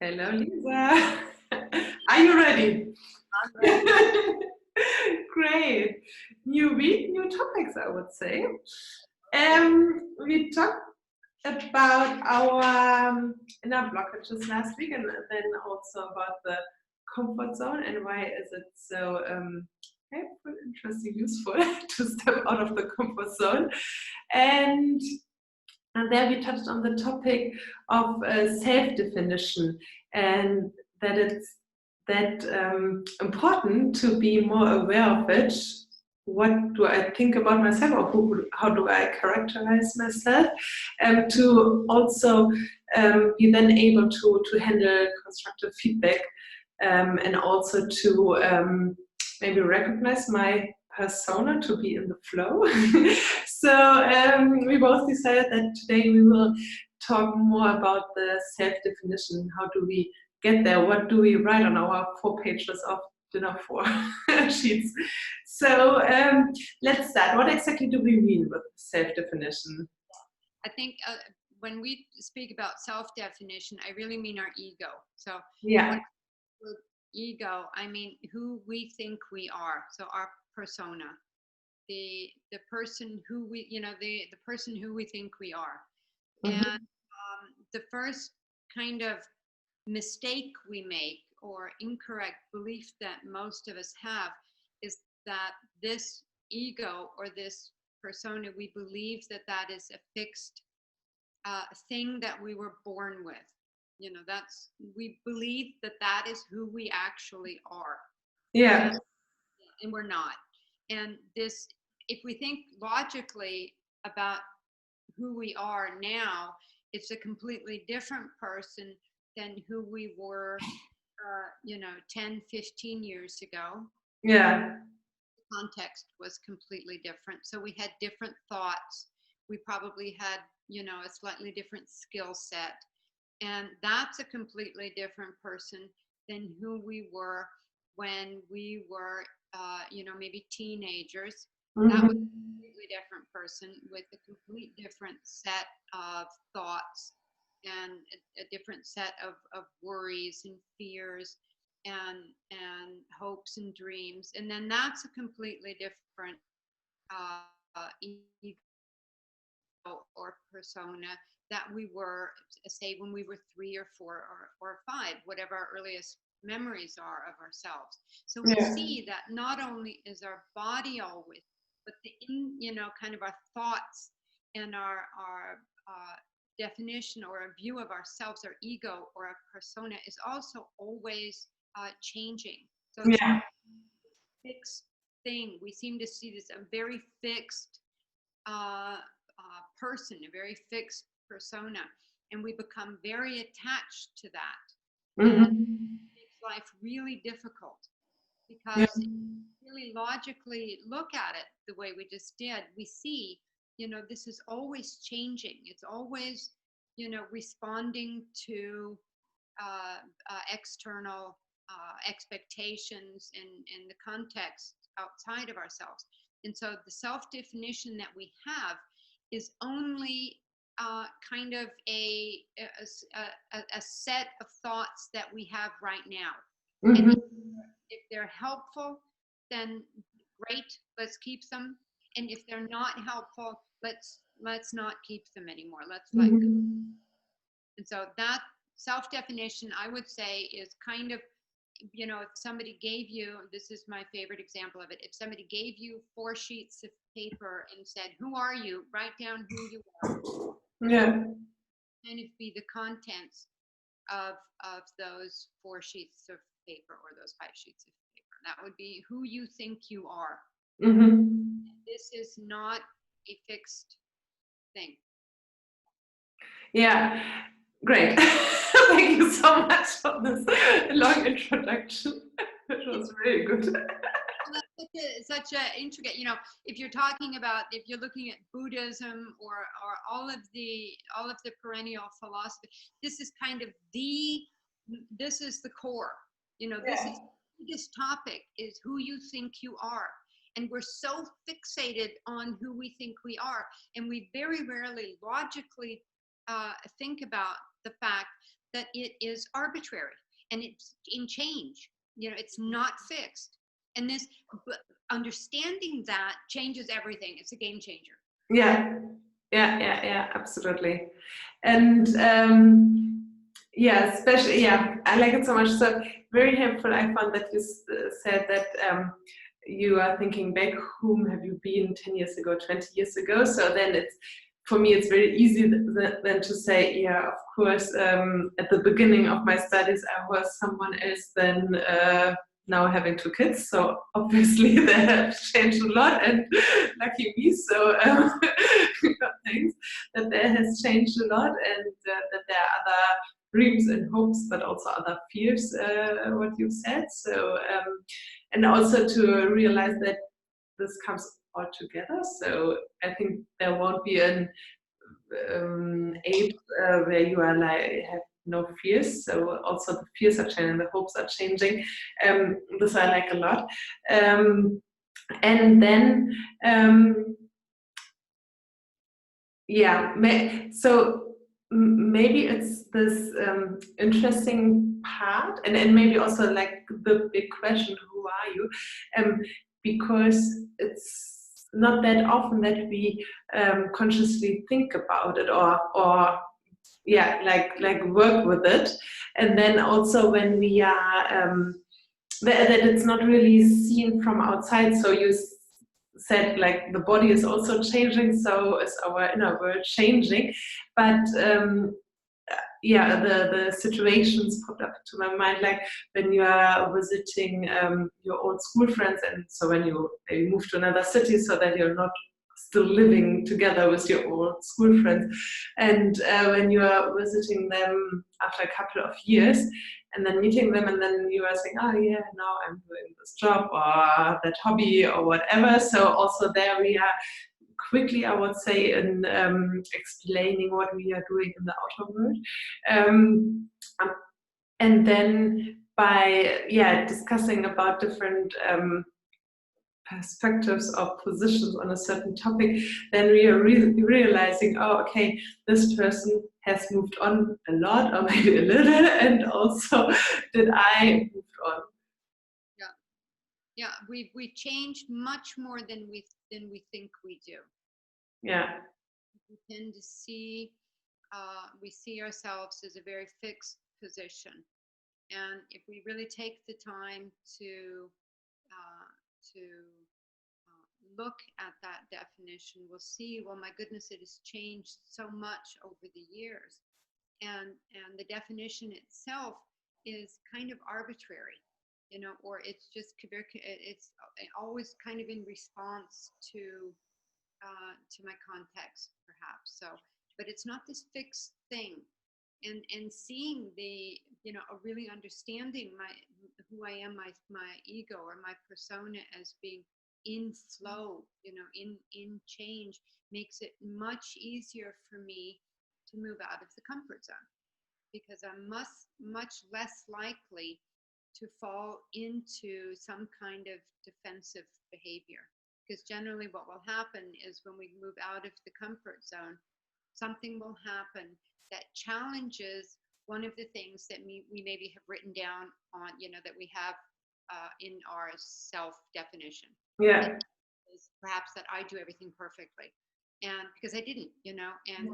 Hello, Lisa. Are you ready? I'm ready. Great. New week, new topics, I would say. We talked about our inner blockages last week, and then also about the comfort zone and why is it so helpful, interesting, useful to step out of the comfort zone. And there we touched on the topic of self-definition, and that it's that important to be more aware of it. What do I think about myself, or how do I characterize myself, to also be then able to handle constructive feedback, and also to maybe recognize my persona, to be in the flow. So we both decided that today we will talk more about the self-definition. How do we get there? What do we write on our 4 pages of dinner for sheets? So let's start. What exactly do we mean with self-definition? I think when we speak about self-definition, I really mean our ego. So Yeah. with ego, I mean who we think we are. So our persona, the person who we, the person who we think we are. Mm-hmm. And the first kind of mistake we make, or incorrect belief that most of us have, is that this ego or this persona, we believe that is a fixed thing that we were born with. We believe that is who we actually are. Yeah. And we're not. And this, if we think logically about who we are now, it's a completely different person than who we were 10, 15 years ago. Yeah. The context was completely different. So we had different thoughts. We probably had, a slightly different skill set. And that's a completely different person than who we were when we were, maybe teenagers. That was a completely different person with a complete different set of thoughts and a different set of worries and fears and hopes and dreams. And then that's a completely different ego or persona that we were, say, when we were 3 or 4 or 5, whatever our earliest memories are of ourselves. So we see that not only is our body always, but the kind of our thoughts and our definition or a view of ourselves, our ego or our persona, is also always changing. So it's a fixed thing. We seem to see this a very fixed person, a very fixed persona, and we become very attached to that. And it makes life really difficult, because if we really logically look at it the way we just did, we see, this is always changing. It's always, responding to external expectations in the context outside of ourselves. And so the self-definition that we have is only kind of a set of thoughts that we have right now. And if they're helpful, then great, let's keep them. And if they're not helpful, let's not keep them anymore. Let's let go. And so that self-definition, I would say, is kind of, if somebody gave you, this is my favorite example of it, if somebody gave you 4 sheets of paper and said, who are you? Write down who you are. Yeah. Kind of be the contents of those 4 sheets of paper, or those 5 sheets of paper. That would be who you think you are. This is not a fixed thing. Yeah, great. Thank you so much for this long introduction. It was really good. Such a intricate, if you're talking about, if you're looking at Buddhism or all of the perennial philosophy, this is kind of this is the core. This is the biggest topic, is who you think you are. And we're so fixated on who we think we are, and we very rarely logically think about the fact that it is arbitrary and it's in change. It's not fixed. And this, understanding that changes everything. It's a game changer. Yeah, absolutely. And especially, I like it so much. So very helpful. I found that you said that you are thinking back, whom have you been 10 years ago, 20 years ago? So then for me, it's very easy then to say, of course, at the beginning of my studies, I was someone else than now having 2 kids. So obviously they have changed a lot, and lucky me. So thanks that there has changed a lot, and that there are other dreams and hopes, but also other fears, what you said. So, and also to realize that this comes all together. So I think there won't be an age where you are like have no fears. So also the fears are changing, the hopes are changing. This I like a lot. And then so maybe it's this interesting part, and maybe also like the big question, who are you? Because it's not that often that we consciously think about it or like work with it. And then also when we are that it's not really seen from outside. So you said like the body is also changing, so is our inner world changing. But the situations popped up to my mind, like when you are visiting your old school friends, and so when you move to another city, so that you're not still living together with your old school friends, and when you are visiting them after a couple of years, and then meeting them, and then you are saying, oh yeah, now I'm doing this job or that hobby or whatever. So also there we are quickly, I would say, in explaining what we are doing in the outer world. And then by discussing about different perspectives or positions on a certain topic, then we are realizing, oh, okay, this person has moved on a lot or maybe a little, and also did I moved on. Yeah, we change much more than we think we do. Yeah. We tend to see we see ourselves as a very fixed position, and if we really take the time to look at that definition, we'll see, well, my goodness, it has changed so much over the years, and the definition itself is kind of arbitrary, or it's just it's always kind of in response to my context, perhaps. So, but it's not this fixed thing, and seeing really understanding who I am, my ego or my persona as being in flow, in change, makes it much easier for me to move out of the comfort zone, because I'm much less likely to fall into some kind of defensive behavior. Because generally what will happen is when we move out of the comfort zone, something will happen that challenges one of the things that we maybe have written down on, that we have in our self-definition. Yeah. Is perhaps that I do everything perfectly. And because I didn't, and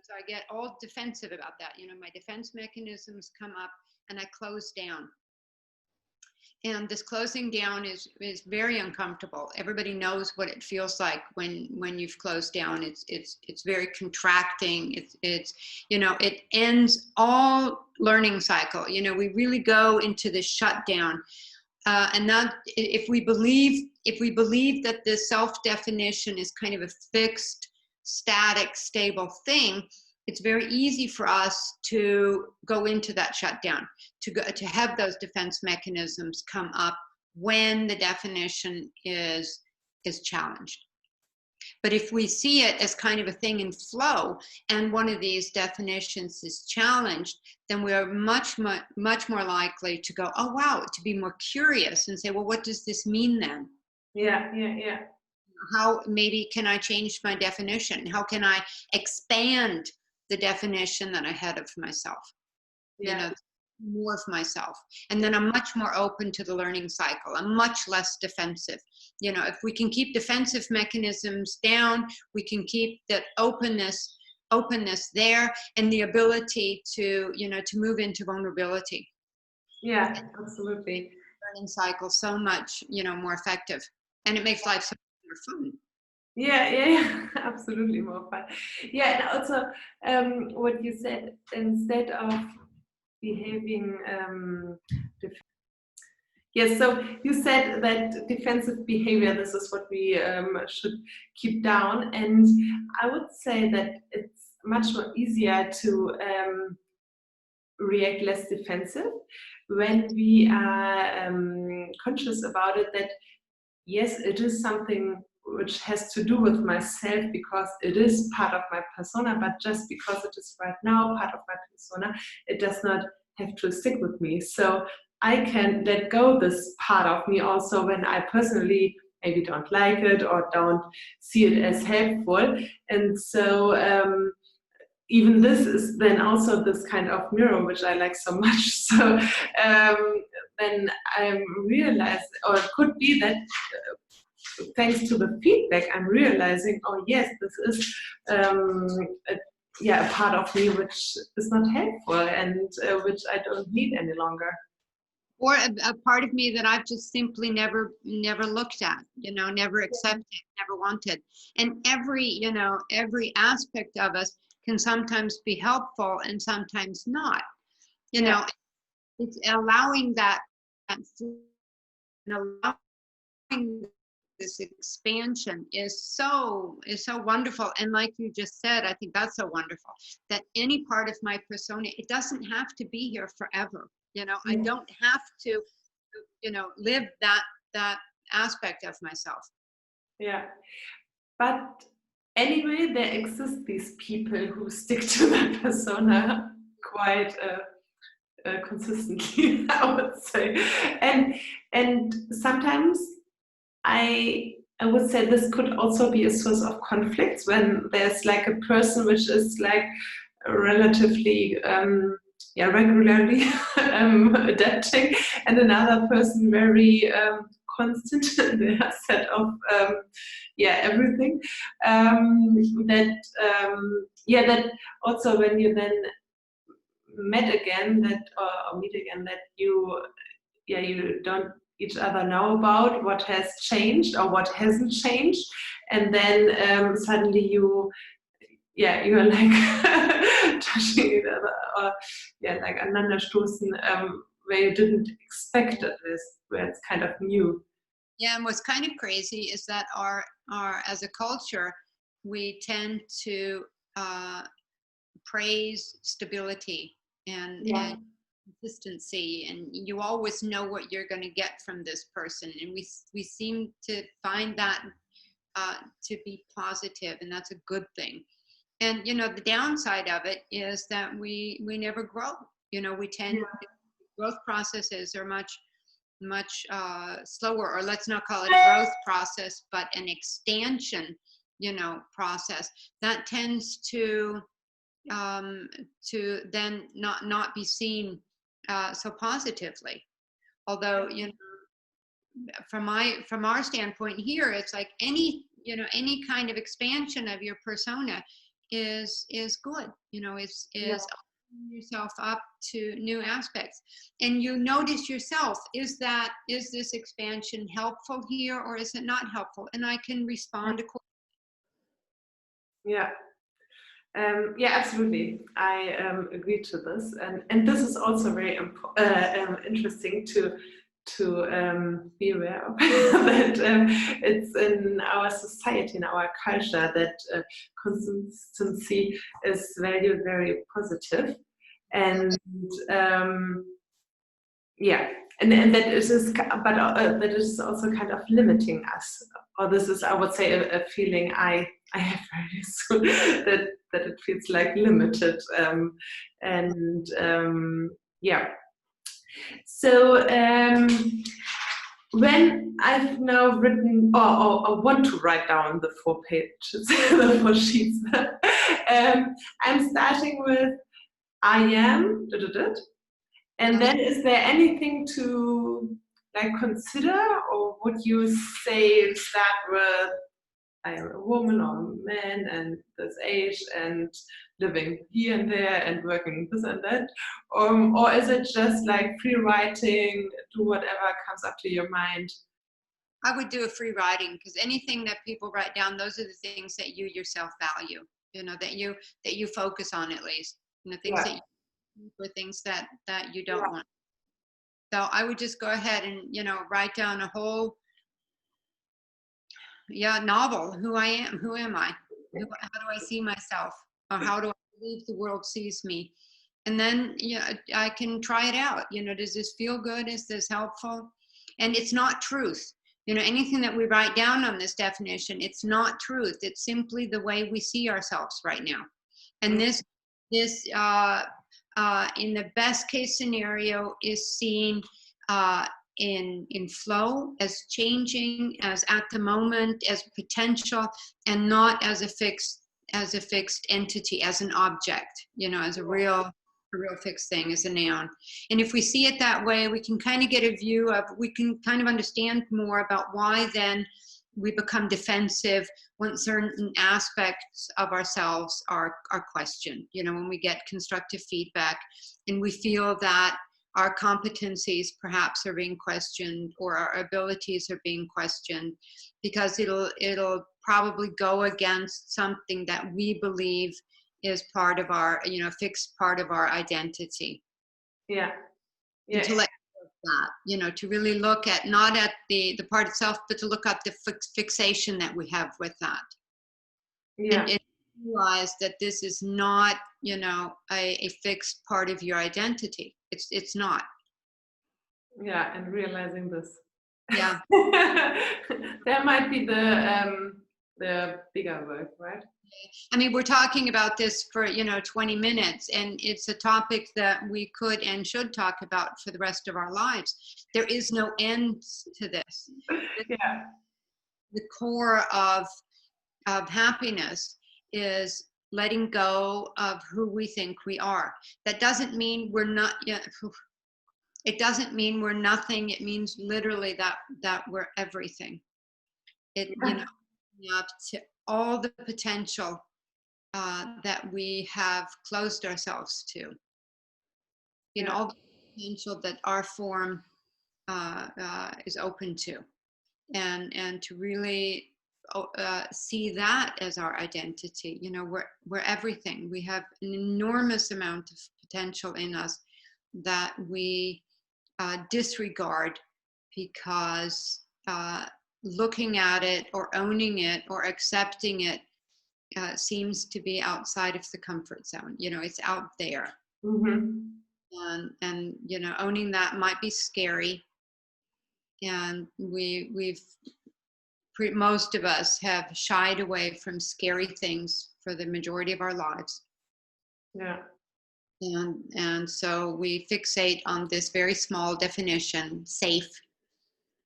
so I get all defensive about that. My defense mechanisms come up and I close down. And this closing down is very uncomfortable. Everybody knows what it feels like when you've closed down. It's very contracting. It's it ends all learning cycle. We really go into this shutdown. And that if we believe that this self-definition is kind of a fixed, static, stable thing, it's very easy for us to go into that shutdown, to have those defense mechanisms come up when the definition is challenged. But if we see it as kind of a thing in flow, and one of these definitions is challenged, then we are much more likely to go, oh wow, to be more curious and say, well, what does this mean then? Yeah. How maybe can I change my definition? How can I expand the definition that I had of myself? you know, more of myself. And then I'm much more open to the learning cycle. I'm much less defensive. You know, if we can keep defensive mechanisms down, we can keep that openness there, and the ability to, you know, to move into vulnerability. Yeah, absolutely. Learning cycle so much, you know, more effective, and it makes life so much more fun. Yeah, absolutely more fun. Yeah, and also what you said, instead of behaving yes, so you said that defensive behavior, this is what we should keep down. And I would say that it's much more easier to react less defensive when we are conscious about it, that yes, it is something which has to do with myself because it is part of my persona, but just because it is right now part of my persona, it does not have to stick with me. So I can let go this part of me also when I personally maybe don't like it or don't see it as helpful. And so even this is then also this kind of mirror which I like so much. So then I realized, or it could be that thanks to the feedback, I'm realizing, oh yes, this is a part of me which is not helpful and which I don't need any longer. Or a part of me that I've just simply never looked at, you know, never accepted, never wanted. And every aspect of us can sometimes be helpful and sometimes not. You know, it's allowing that and allowing this expansion is so wonderful. And like you just said, I think that's so wonderful, that any part of my persona, it doesn't have to be here forever. You know, I don't have to, you know, live that aspect of myself. Yeah, but anyway, there exist these people who stick to their persona quite consistently, I would say, and sometimes I would say this could also be a source of conflicts when there's like a person which is like relatively regularly adapting, and another person very constant in their set of everything. That also when you then meet again, that you don't each other know about what has changed or what hasn't changed, and then suddenly you're like touching each other, or like aneinanderstoßen, where you didn't expect it, where it's kind of new. Yeah, and what's kind of crazy is that our as a culture, we tend to praise stability and consistency, and you always know what you're going to get from this person, and we seem to find that to be positive, and that's a good thing. And you know, the downside of it is that we never grow. You know, we tend growth processes are much slower, or let's not call it a growth process, but an expansion, you know, process that tends to then not be seen so positively. Although, you know, from our standpoint here, it's like any kind of expansion of your persona is good. You know, is opening yourself up to new aspects, and you notice yourself, is this expansion helpful here, or is it not helpful, and I can respond accordingly. Absolutely. I agree to this, and this is also very interesting to be aware of that it's in our society, in our culture, that consistency is valued very positive, and and that is, but that is also kind of limiting us. Or this is, I would say, a feeling I have very soon, that it feels like limited, So when I've now written, or want to write down the 4 pages, the 4 sheets, I'm starting with, I am, and then is there anything to like consider, or would you say start with I'm a woman or a man and this age and living here and there and working this and that? Or is it just like free writing, do whatever comes up to your mind? I would do a free writing, because anything that people write down, those are the things that you yourself value, that you focus on, at least, things Yeah. that you, or things that you don't Yeah. want. So I would just go ahead and, write down a whole novel. Who I am, who am I, how do I see myself, or how do I believe the world sees me? And then I can try it out. Does this feel good? Is this helpful? And it's not truth. Anything that we write down on this definition, it's not truth. It's simply the way we see ourselves right now. And this in the best case scenario is seen in flow, as changing, as at the moment, as potential, and not as a fixed entity, as an object, as a real fixed thing, as a noun. And if we see it that way, we can kind of get a view of, we can kind of understand more about why then we become defensive when certain aspects of ourselves are questioned. When we get constructive feedback and we feel that our competencies perhaps are being questioned, or our abilities are being questioned, because it'll probably go against something that we believe is part of our, fixed part of our identity. Yeah. And to let go of that, to really look at, not at the part itself, but to look at the fixation that we have with that. Yeah. And realize that this is not, a fixed part of your identity. It's not. Yeah, and realizing this. Yeah. That might be the bigger work, right? I mean, we're talking about this for 20 minutes, and it's a topic that we could and should talk about for the rest of our lives. There is no end to this. Yeah. The core of happiness is letting go of who we think we are. That doesn't mean we're not. It doesn't mean we're nothing. It means literally that we're everything. It up to all the potential that we have closed ourselves to. All the potential that our form is open to, and to really see that as our identity. We're everything. We have an enormous amount of potential in us that we disregard, because looking at it or owning it or accepting it seems to be outside of the comfort zone. It's out there. Mm-hmm. And owning that might be scary. And most of us have shied away from scary things for the majority of our lives. Yeah. And so we fixate on this very small definition, safe.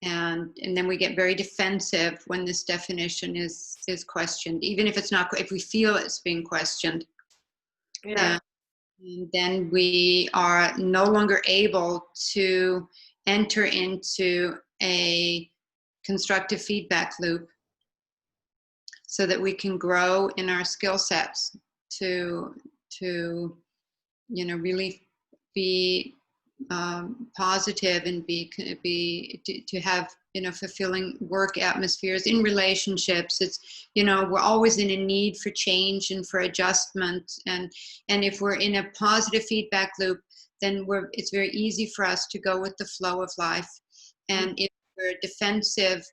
And then we get very defensive when this definition is questioned, even if it's not, if we feel it's being questioned. Yeah. And then we are no longer able to enter into a constructive feedback loop, so that we can grow in our skill sets to really be positive, and to have fulfilling work atmospheres in relationships. It's we're always in a need for change and for adjustment, and if we're in a positive feedback loop, then it's very easy for us to go with the flow of life. And if we're defensive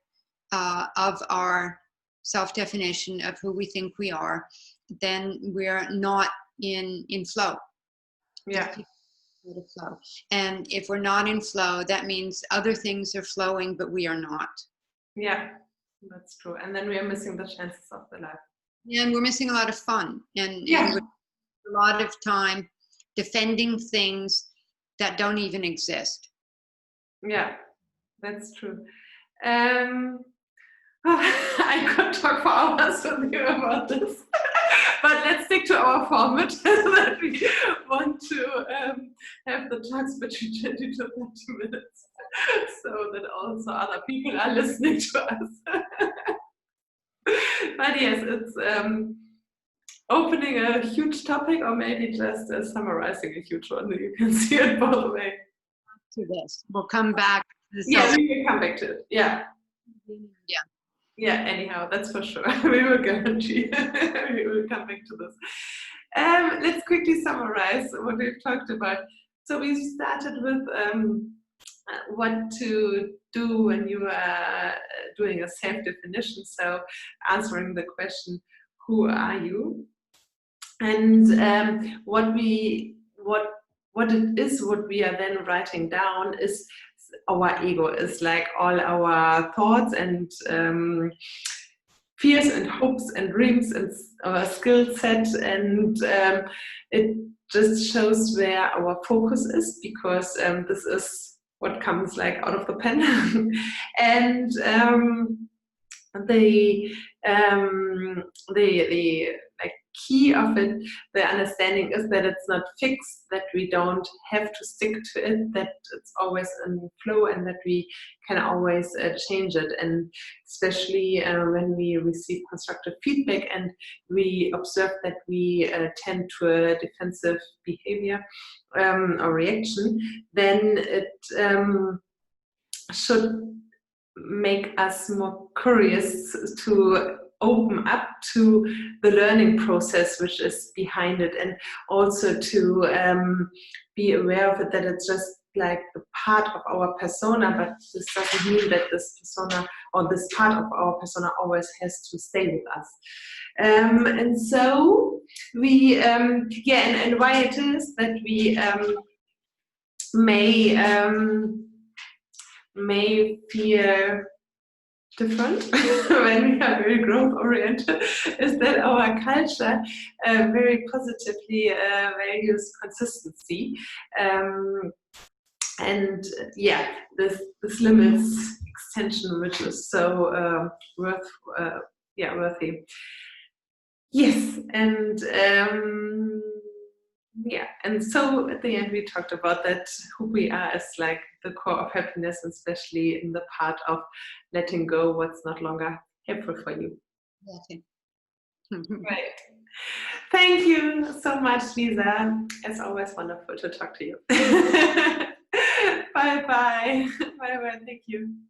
of our self-definition of who we think we are, then we're not in flow. Yeah. Flow. And if we're not in flow, that means other things are flowing, but we are not. Yeah, that's true. And then we are missing the chances of the life. And we're missing a lot of fun, and a lot of time defending things that don't even exist. Yeah, that's true. I could talk for hours with you about this. But let's stick to our format that we want to have the talks between 20 to 30 minutes so that also other people are listening to us. But yes, it's opening a huge topic or maybe just summarizing a huge one. You can see it both ways. To this, we'll come back to the Yeah, we will come back to it. Yeah. Yeah. Yeah, anyhow, that's for sure. We will guarantee we will come back to this. Let's quickly summarize what we've talked about. So we started with what to do when you are doing a self-definition. So answering the question, who are you? And what it is, what we are then writing down is our ego, is like all our thoughts and fears and hopes and dreams and our skill set, and it just shows where our focus is, because this is what comes like out of the pen. And the like key of it, the understanding is that it's not fixed, that we don't have to stick to it, that it's always in flow, and that we can always change it. And especially when we receive constructive feedback and we observe that we tend to a defensive behavior or reaction, then it should make us more curious to open up to the learning process which is behind it, and also to be aware of it, that it's just like the part of our persona, but this doesn't mean that this persona or this part of our persona always has to stay with us. And so we and why it is that we may feel different when we are very growth oriented, is that our culture very positively values consistency, and yeah, this limits extension, which is so worthy. Yes, and yeah, and so at the end we talked about that who we are is like the core of happiness, especially in the part of letting go what's not longer helpful for you. Okay. Right. Thank you so much, Lisa. It's always wonderful to talk to you. Bye bye. Bye bye. Thank you.